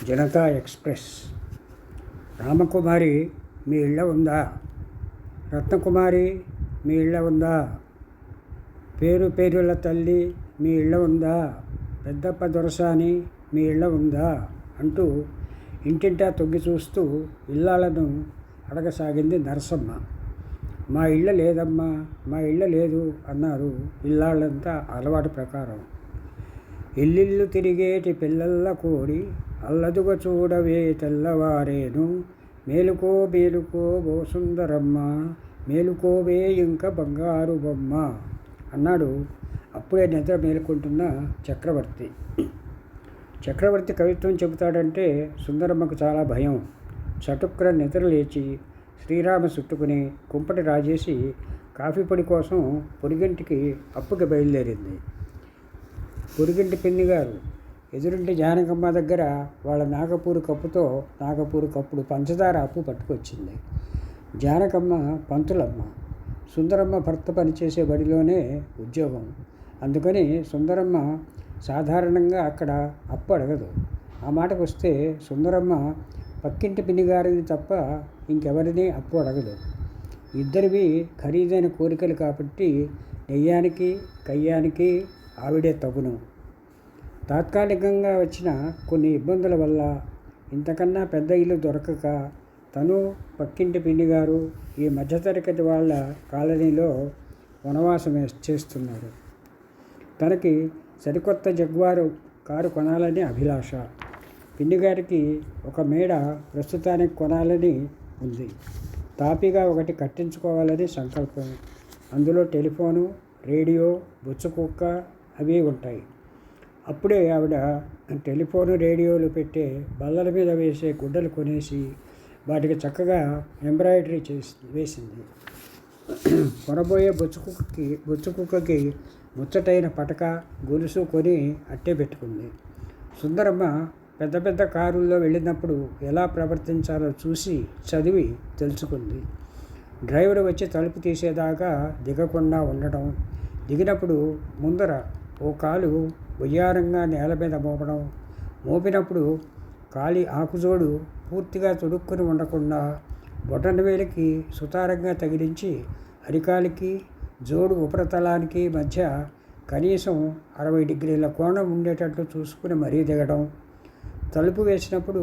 Janata express. Ramakumari మీ ఇళ్ళ ఉందా? రత్నకుమారి మీ ఇళ్ళ ఉందా? పేరు పేరుల తల్లి మీ ఇళ్ళ ఉందా? పెద్దప్ప దొరసాని మీ ఇళ్ళ ఉందా అంటూ ఇంటింటా తొంగి చూస్తూ ఇల్లాలను అడగసాగింది నరసమ్మ. మా ఇళ్ళ లేదమ్మా, మా ఇళ్ళ లేదు అన్నారు ఇల్లాళ్ళంతా అలవాటు ప్రకారం. ఇల్లిల్లు తిరిగేటి పిల్లల్ల కోడి అల్లదుగ చూడవే తెల్లవారేను, మేలుకో మేలుకో ఓ సుందరమ్మ, మేలుకోవే ఇంక బంగారు బొమ్మ అన్నాడు అప్పుడే నిద్ర మేలుకుంటున్న చక్రవర్తి. చక్రవర్తి కవిత్వం చెబుతాడంటే సుందరమ్మకు చాలా భయం. చటుక్కున నిద్ర లేచి శ్రీరామ చుట్టుకుని కుంపటి రాజేసి కాఫీ పొడి కోసం పొరుగింటికి అప్పుకి బయలుదేరింది. పొరుగింటి పిన్ని గారు ఎదురింటి జానకమ్మ దగ్గర వాళ్ళ నాగపూరు కప్పుడు పంచదార అప్పు పట్టుకొచ్చింది. జానకమ్మ పంతులమ్మ. సుందరమ్మ భర్త పనిచేసే బడిలోనే ఉద్యోగం. అందుకని సుందరమ్మ సాధారణంగా అక్కడ అప్పు అడగదు. ఆ మాటకు వస్తే సుందరమ్మ పక్కింటి పిన్నిగారిని తప్ప ఇంకెవరిని అప్పు అడగదు. ఇద్దరివి ఖరీదైన కోరికలు కాబట్టి నెయ్యానికి కయ్యానికి ఆవిడే తగును. తాత్కాలికంగా వచ్చిన కొన్ని ఇబ్బందుల వల్ల ఇంతకన్నా పెద్ద ఇల్లు దొరకక తను పక్కింటి పిన్నిగారు ఈ మధ్యతరగతి వాళ్ళ కాలనీలో వనవాసం చేస్తున్నారు. తనకి సరికొత్త జగ్వారు కారు కొనాలని అభిలాష. పిన్నిగారికి ఒక మేడ ప్రస్తుతానికి కొనాలని ఉంది. తాపీగా ఒకటి కట్టించుకోవాలని సంకల్పం. అందులో టెలిఫోను, రేడియో, బుచ్చకుక్క అవి ఉంటాయి. అప్పుడే ఆవిడ టెలిఫోను, రేడియోలు పెట్టే బల్లల మీద వేసే గుడ్డలు కొనేసి వాటికి చక్కగా ఎంబ్రాయిడరీ వేసింది. కొనబోయే బొచ్చుకుక్కకి ముచ్చటైన పటక, గొలుసు కొని అట్టే పెట్టుకుంది. సుందరమ్మ పెద్ద పెద్ద కారుల్లో వెళ్ళినప్పుడు ఎలా ప్రవర్తించాలో చూసి చదివి తెలుసుకుంది. డ్రైవర్ వచ్చి తలుపు తీసేదాకా దిగకుండా ఉండడం, దిగినప్పుడు ముందర ఓ కాలు వయ్యారంగా నేల మీద మోపినప్పుడు కాలి ఆకుజోడు పూర్తిగా తొడుక్కుని ఉండకుండా బొటన వేలికి సుతారంగా తగిలించి అరికాలికి జోడు ఉపరితలానికి మధ్య కనీసం 60 డిగ్రీల కోణం ఉండేటట్లు చూసుకుని మరీ దిగడం, తలుపు వేసినప్పుడు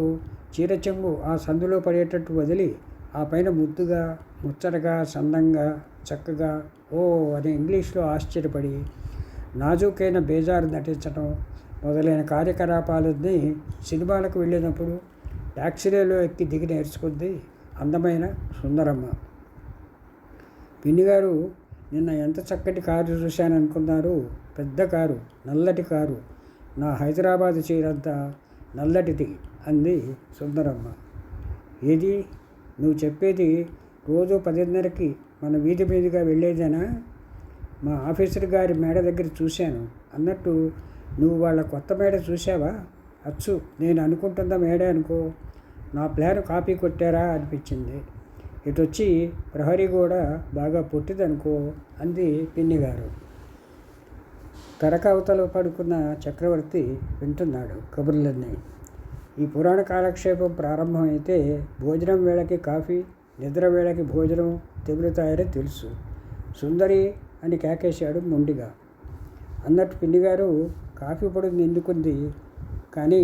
చీరచెంగు ఆ సందులో పడేటట్టు వదిలి ఆ పైన ముద్దుగా, ముచ్చటగా, సన్నంగా, చక్కగా ఓ అని ఇంగ్లీష్లో ఆశ్చర్యపడి నాజూకైన బేజారు నటించడం మొదలైన కార్యకలాపాలన్నీ సినిమాలకు వెళ్ళినప్పుడు ట్యాక్సీలలో ఎక్కి దిగి నేర్చుకుంది అందమైన సుందరమ్మ. పిన్నిగారు నిన్న ఎంత చక్కటి కారు చూశాననుకున్నారు? పెద్ద కారు, నల్లటి కారు, నా హైదరాబాదు చీరంతా నల్లటిది అంది సుందరమ్మ. ఏది నువ్వు చెప్పేది? రోజు 10:30కి మన వీధి మీదుగా వెళ్ళేదేనా? మా ఆఫీసర్ గారి మేడ దగ్గర చూశాను. అన్నట్టు నువ్వు వాళ్ళ కొత్త మేడ చూసావా? అచ్చు నేను అనుకుంటున్న మేడే అనుకో. నా ప్లాన్ కాపీ కొట్టారా అనిపించింది. ఇటొచ్చి ప్రహరీ కూడా బాగా పొట్టిదనుకో అంది పిన్నిగారు. తెరకవతలు పడుకున్న చక్రవర్తి వింటున్నాడు కబుర్లన్నీ. ఈ పురాణ కాలక్షేపం ప్రారంభమైతే భోజనం వేళకి కాఫీ, నిద్ర వేళకి భోజనం తెగులుతాయని తెలుసు. సుందరి అని కేకేశాడు మొండిగా. అన్నట్టు పిన్నిగారు కాఫీ పొడిని నిండుకుంది కానీ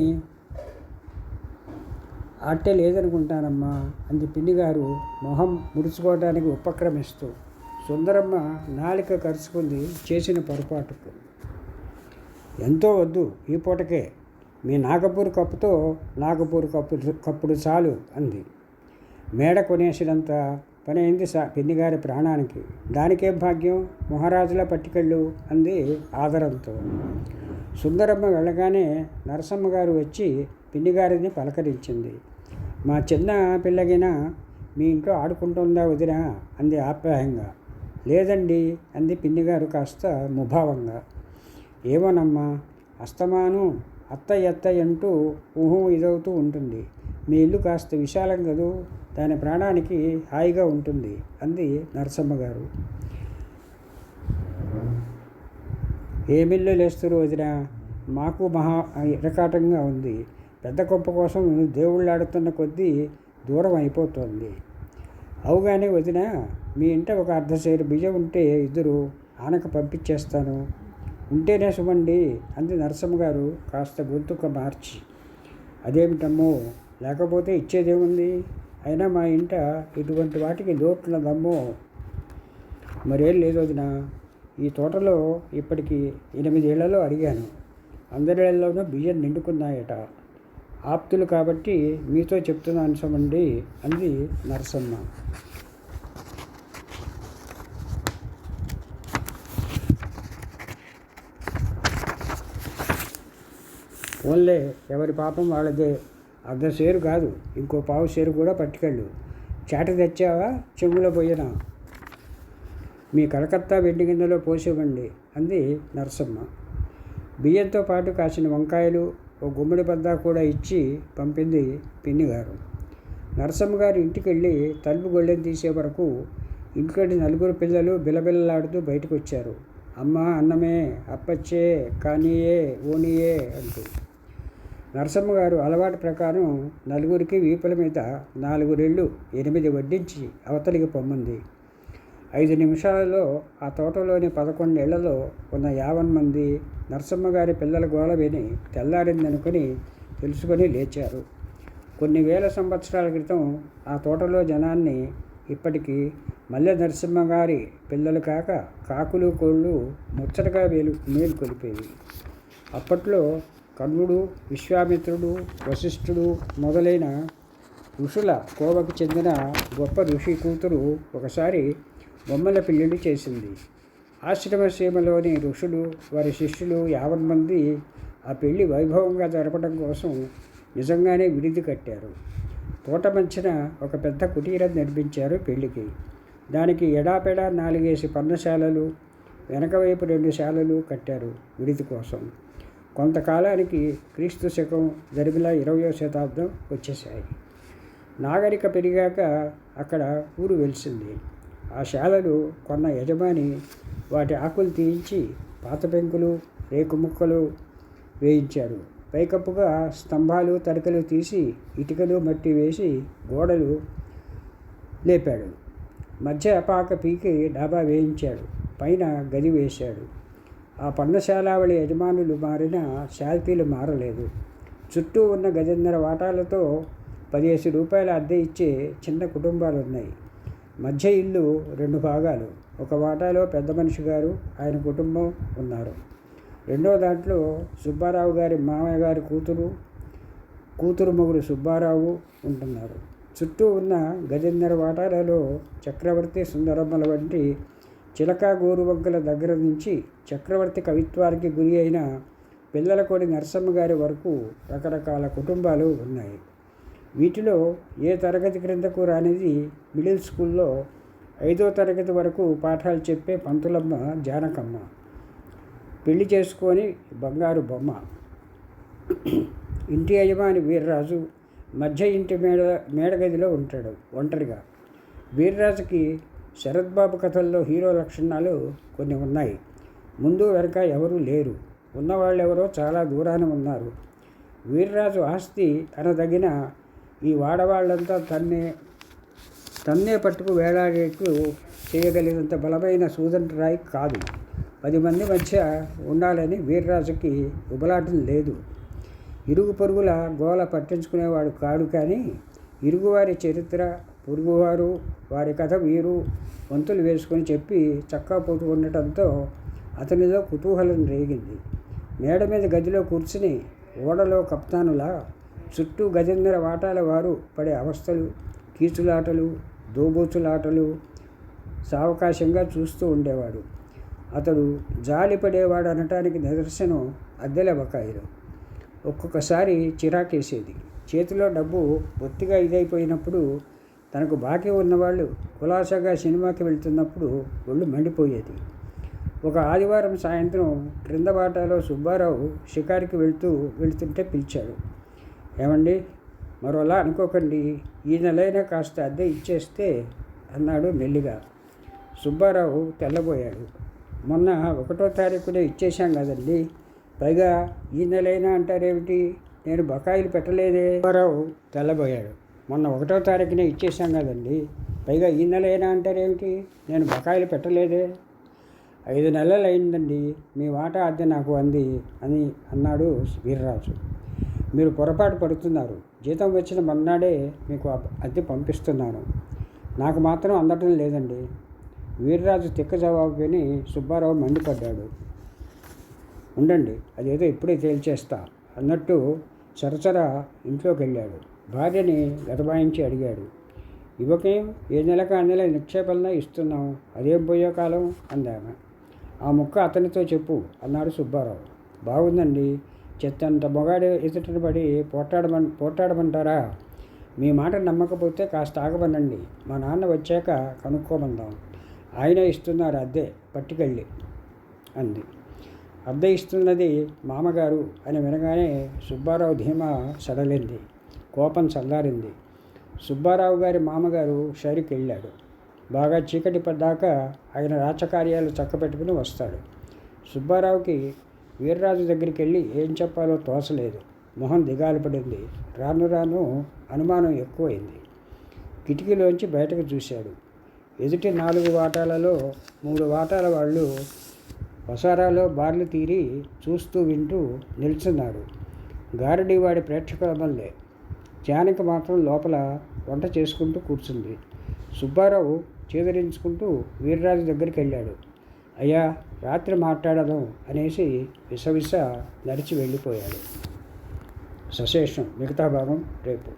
ఆటే లేదనుకుంటానమ్మా అంది పిన్నిగారు మొహం ముడుచుకోవడానికి ఉపక్రమిస్తూ. సుందరమ్మ నాలిక కరుచుకుంది చేసిన పొరపాటుకు. ఎంతో వద్దు ఈ పూటకే, మీ నాగపూరు కప్పుడు చాలు అంది. మేడ కొనేసినంత పని అయింది పిన్నిగారి ప్రాణానికి. దానికేం భాగ్యం, మహారాజులా పట్టుకెళ్ళు అంది ఆదరంతో. సుందరమ్మ వెళ్ళగానే నరసమ్మ గారు వచ్చి పిన్నిగారిని పలకరించింది. మా చిన్న పిల్లగిన మీ ఇంట్లో ఆడుకుంటుందా వదినా అంది ఆప్యాయంగా. లేదండి అంది పిన్నిగారు కాస్త ముభావంగా. ఏమోనమ్మా, అస్తమాను అత్త అంటూ ఇదవుతూ ఉంటుంది. మీ ఇల్లు కాస్త విశాలం కదూ, దాని ప్రాణానికి హాయిగా ఉంటుంది అంది నరసమ్మ గారు. ఏమిల్లు లేస్తురు వదినా, మాకు మహా ఇరకాటంగా ఉంది. పెద్ద కొంప కోసం దేవుళ్ళాడుతున్న కొద్దీ దూరం అయిపోతుంది. అవుగానే వదిన, మీ ఇంట ఒక అర్ధసేరు బియ్యం ఉంటే ఇద్దరు ఆనక పంపించేస్తాను. ఉంటేనే సుమండి అంది నరసమ్మ గారు కాస్త గొంతుక మార్చి. అదేమిటమ్మో, లేకపోతే ఇచ్చేదేముంది? అయినా మా ఇంట ఇటువంటి వాటికి లోటున్నదమ్మో. మరేం లేదు వదిన, ఈ తోటలో ఇప్పటికి 8 ఏళ్లలో అడిగాను. అందరిళ్లలోనూ బియ్యం నిండుకున్నాయట. ఆప్తులు కాబట్టి మీతో చెప్తున్నాను సుమండి అంది నరసమ్మ. ఓన్లే, ఎవరి పాపం వాళ్ళదే. అర్ధసేరు కాదు, ఇంకో పావు సేరు కూడా పట్టుకెళ్ళు. చేట తెచ్చావా, చెంగులో పోయినా? మీ కలకత్తా వెండి గిన్నెలో పోసివ్వండి అంది నరసమ్మ. బియ్యంతో పాటు కాసిన వంకాయలు, ఓ గుమ్మడి బద్ద కూడా ఇచ్చి పంపింది పిన్నిగారు. నరసమ్మ గారు ఇంటికి వెళ్ళి తలుపు గొళ్ళెం తీసే వరకు ఇంట్లోని 4 పిల్లలు బిలబిలలాడుతూ బయటకు వచ్చారు. అమ్మ అన్నమే, అప్పచ్చే, కానీయే, ఓనియే అంటూ. నరసమ్మ గారు అలవాటు ప్రకారం 4 వీపుల మీద 4 రెళ్ళు 8 వడ్డించి అవతలికి పొమ్మంది. 5 నిమిషాలలో ఆ తోటలోని 11 ఇళ్లలో ఉన్న 50 మంది నరసమ్మ గారి పిల్లల గోల విని తెల్లారిందనుకుని తెలుసుకొని లేచారు. కొన్ని వేల సంవత్సరాల క్రితం ఆ తోటలో జనాన్ని ఇప్పటికీ మల్లె నరసింహ గారి పిల్లలు కాక కాకులు, కోళ్ళు ముచ్చటగా మేలుకొలిపేవి. అప్పట్లో కర్ణుడు, విశ్వామిత్రుడు, వశిష్ఠుడు మొదలైన ఋషుల కోవకు చెందిన గొప్ప ఋషి కూతురు ఒకసారి బొమ్మల పెళ్ళిళ్ళు చేసింది. ఆశ్రమ సీమలోని ఋషులు, వారి శిష్యులు 50 మంది ఆ పెళ్లి వైభవంగా జరపడం కోసం నిజంగానే విడిది కట్టారు. తోట మధ్యన ఒక పెద్ద కుటీరం నిర్మించారు పెళ్లికి. దానికి ఎడాపెడా 4 పర్ణశాలలు, వెనక వైపు 2 శాలలు కట్టారు విడిది కోసం. కొంతకాలానికి క్రీస్తు శకం జరిగిన 20వ శతాబ్దం వచ్చేసాయి. నాగరిక పెరిగాక అక్కడ ఊరు వెలిసింది. ఆ శాలలు కొన్న యజమాని వాటి ఆకులు తీయించి పాత పెంకులు, రేకు ముక్కలు వేయించాడు. పైకప్పుగా స్తంభాలు, తడికలు తీసి ఇటుకలు, మట్టి వేసి గోడలు లేపాడు. మధ్య పాక పీకి డాబా వేయించాడు. పైన గది వేశాడు. ఆ పర్ణశాలావళి యజమానులు మారిన శాల్తీలు మారలేదు. చుట్టూ ఉన్న 1.5 వాటాలతో 10 రూపాయల అద్దె ఇచ్చే చిన్న కుటుంబాలున్నాయి. మధ్య ఇల్లు 2 భాగాలు. ఒక వాటాలో పెద్ద మనిషి గారు, ఆయన కుటుంబం ఉన్నారు. రెండో దాంట్లో సుబ్బారావు గారి మామయ్య గారి కూతురు మొగుడు సుబ్బారావు ఉంటున్నారు. చుట్టూ ఉన్న 1.5 వాటాలలో చక్రవర్తి, సుందరమ్మల వంటి చిలక గోరువంకల దగ్గర నుంచి చక్రవర్తి కవిత్వానికి గురి అయిన పిల్లలకోడి నరసమ్మ గారి వరకు రకరకాల కుటుంబాలు ఉన్నాయి. వీటిలో ఏ తరగతి క్రిందకు రానిది మిడిల్ స్కూల్లో 5వ తరగతి వరకు పాఠాలు చెప్పే పంతులమ్మ జానకమ్మ. పెళ్లి చేసుకొని బంగారు బొమ్మ. ఇంటి యజమాని వీర్రాజు మధ్య ఇంటి మేడగదిలో ఉంటాడు ఒంటరిగా. వీర్రాజుకి శరత్బాబు కథల్లో హీరో లక్షణాలు కొన్ని ఉన్నాయి. ముందు వెనక ఎవరూ లేరు. ఉన్నవాళ్ళెవరో చాలా దూరాన ఉన్నారు. వీర్రాజు ఆస్తి అనదగిన ఈ వాడవాళ్ళంతా తన్నే పట్టుకు వేలాడేట్టు చేయగలిగినంత బలమైన సూదన్ రాయ్ కాదు. 10 మంది మధ్య ఉండాలని వీర్రాజుకి ఉబలాటం లేదు. ఇరుగు పొరుగుల గోల పట్టించుకునేవాడు కాడు. కానీ ఇరుగువారి చరిత్ర, పొరుగువారు, వారి కథ వీరు వంతులు వేసుకొని చెప్పి చక్కా పోతూ ఉండటంతో అతనిలో కుతూహలం రేగింది. మేడ మీద గదిలో కూర్చుని ఓడలో కప్తానులా చుట్టూ 1.5 వాటాల వారు పడే అవస్థలు, కీచులాటలు, దోబూచులాటలు సావకాశంగా చూస్తూ ఉండేవాడు. అతడు జాలి పడేవాడు అనటానికి నిదర్శనం అద్దెల బకాయిలు. ఒక్కొక్కసారి చిరాకేసేది. చేతిలో డబ్బు బొత్తిగా ఇదైపోయినప్పుడు, తనకు బాకీ ఉన్నవాళ్ళు కులాసాగా సినిమాకి వెళ్తున్నప్పుడు ఒళ్ళు మండిపోయేది. ఒక ఆదివారం సాయంత్రం క్రింద బాటాలో సుబ్బారావు షికారికి వెళ్తుంటే పిలిచాడు. ఏమండి, మరోలా అనుకోకండి, ఈ నెలైనా కాస్త అద్దె ఇచ్చేస్తే అన్నాడు మెల్లిగా. సుబ్బారావు తెల్లబోయాడు. మొన్న 1వ తారీఖునే ఇచ్చేశాం కదండి, పైగా ఈ నెలైనా అంటారేమిటి? నేను బకాయిలు పెట్టలేదే. సుబ్బారావు తెల్లబోయాడు. మొన్న 1వ తారీఖునే ఇచ్చేసాం కదండి, పైగా ఈ నెలైనా అంటారేమిటి? నేను బకాయిలు పెట్టలేదే. 5 నెలలు అయిందండి, మీ వాటా అద్దె నాకు అంది అని అన్నాడు వీర్రాజు. మీరు పొరపాటు పడుతున్నారు. జీతం వచ్చిన మర్నాడే మీకు అద్దె పంపిస్తున్నాను. నాకు మాత్రం అందటం లేదండి. వీర్రాజు తిక్క జవాబు విని సుబ్బారావు మండిపడ్డాడు. ఉండండి, అదేదో ఇప్పుడే తేల్చేస్తా అన్నట్టు చరచర ఇంట్లోకి వెళ్ళాడు. భార్యని గదబాయించి అడిగాడు. ఇవ్వకేం, ఏ నెలకు ఆ నెల నిక్షేపంలో ఇస్తున్నాం, అదేం పోయే కాలం అందామె. ఆ ముక్క అతనితో చెప్పు అన్నాడు సుబ్బారావు. బాగుందండి, చెత్తంత మొగాడు ఎదుటిన పడి పోట్లాడమంటారా? మీ మాట నమ్మకపోతే కాస్త ఆగమనండి, మా నాన్న వచ్చాక కనుక్కోమందాం. ఆయన ఇస్తున్నారు అద్దె, పట్టుకెళ్ళి అంది. అద్దె ఇస్తున్నది మామగారు అని వినగానే సుబ్బారావు ధీమా సడలింది, కోపం చల్లారింది. సుబ్బారావు గారి మామగారు షైరుకి వెళ్ళాడు. బాగా చీకటి పడ్డాక ఆయన రాచకార్యాలు చక్కపెట్టుకుని వస్తాడు. సుబ్బారావుకి వీర్రాజు దగ్గరికి వెళ్ళి ఏం చెప్పాలో తోచలేదు. మొహం దిగాలు పడింది. రాను రాను అనుమానం ఎక్కువైంది. కిటికీలోంచి బయటకు చూశాడు. ఎదుటి 4 వాటాలలో 3 వాటాల వాళ్ళు వసారాలో బార్లు తీరి చూస్తూ వింటూ నిల్చున్నారు. గారడీ వాడి ప్రేక్షకుల వల్లే. జానకి మాత్రం లోపల వంట చేసుకుంటూ కూర్చుంది. సుబ్బారావు చేదరించుకుంటూ వీర్రాజు దగ్గరికి వెళ్ళాడు. అయ్యా, రాత్రి మాట్లాడదాం అనేసి విసవిస నడిచి వెళ్ళిపోయాడు. సశేషం. మిగతా భాగం రేపు.